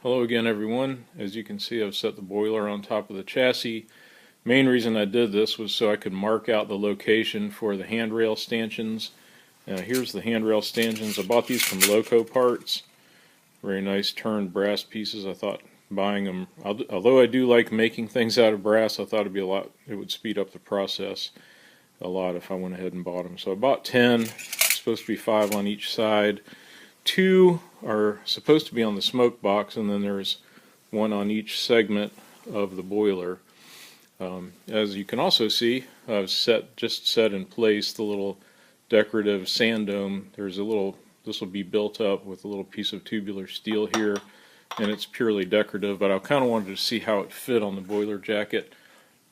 Hello again, everyone. As you can see, I've set the boiler on top of the chassis. Main reason I did this was so I could mark out the location for the handrail stanchions. Here's the handrail stanchions. I bought these from Loco Parts. Very nice turned brass pieces. I thought buying them, although I do like making things out of brass, I thought it'd be a lot. It would speed up the process a lot if I went ahead and bought them. So I bought 10. It's supposed to be 5 on each side. 2 are supposed to be on the smoke box, and then there's 1 on each segment of the boiler. As you can also see, I've just set in place the little decorative sand dome. This will be built up with a little piece of tubular steel here, and it's purely decorative, but I kind of wanted to see how it fit on the boiler jacket.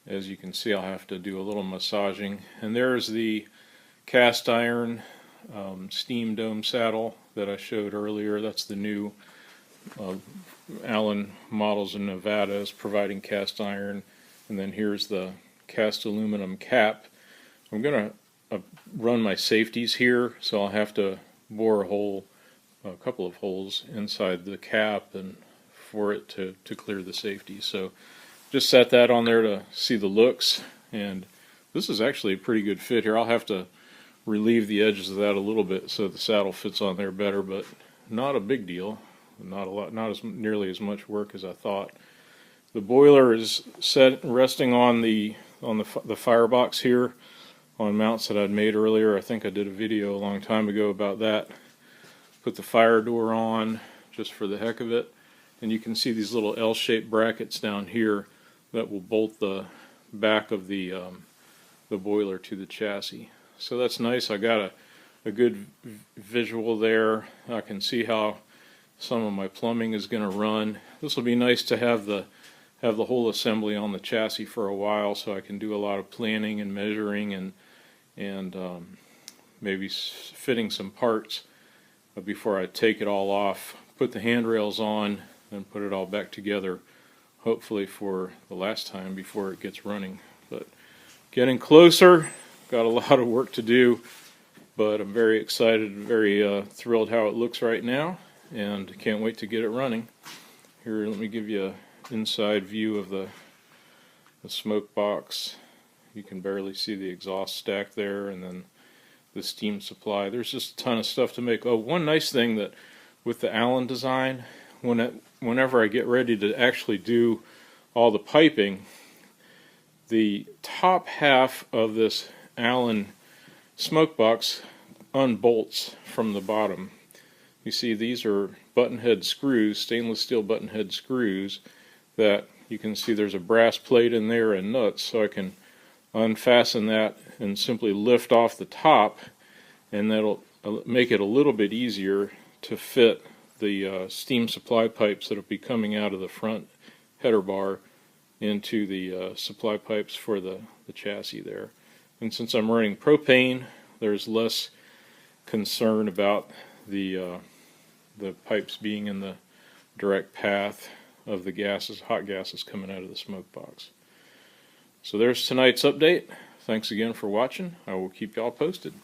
As you can see, I'll have to do a little massaging. And there's the cast iron steam dome saddle that I showed earlier. That's the new Allen models in Nevada is providing cast iron. And then here's the cast aluminum cap. I'm going to run my safeties here, so I'll have to bore a couple of holes inside the cap and for it to clear the safety. So just set that on there to see the looks, and this is actually a pretty good fit here. I'll have to relieve the edges of that a little bit so the saddle fits on there better, but not a big deal. Not nearly as much work as I thought. The boiler is resting on the firebox here on mounts that I'd made earlier. I think I did a video a long time ago about that. Put the fire door on just for the heck of it, and you can see these little L-shaped brackets down here that will bolt the back of the boiler to the chassis. So that's nice. I got a good visual there. I can see how some of my plumbing is going to run. This will be nice to have the whole assembly on the chassis for a while, so I can do a lot of planning and measuring and maybe fitting some parts before I take it all off, put the handrails on, and put it all back together, hopefully for the last time before it gets running. But getting closer. Got a lot of work to do, but I'm very excited, very thrilled how it looks right now, and can't wait to get it running. Here, let me give you an inside view of the smoke box. You can barely see the exhaust stack there, and then the steam supply. There's just a ton of stuff to make. Oh, one nice thing that with the Allen design, whenever I get ready to actually do all the piping, the top half of this Allen smoke box unbolts from the bottom. You see, these are button head screws, stainless steel button head screws, that you can see there's a brass plate in there and nuts, so I can unfasten that and simply lift off the top, and that'll make it a little bit easier to fit the steam supply pipes that will be coming out of the front header bar into the supply pipes for the chassis there. And since I'm running propane, there's less concern about the pipes being in the direct path of the hot gases coming out of the smoke box. So there's tonight's update. Thanks again for watching. I will keep y'all posted.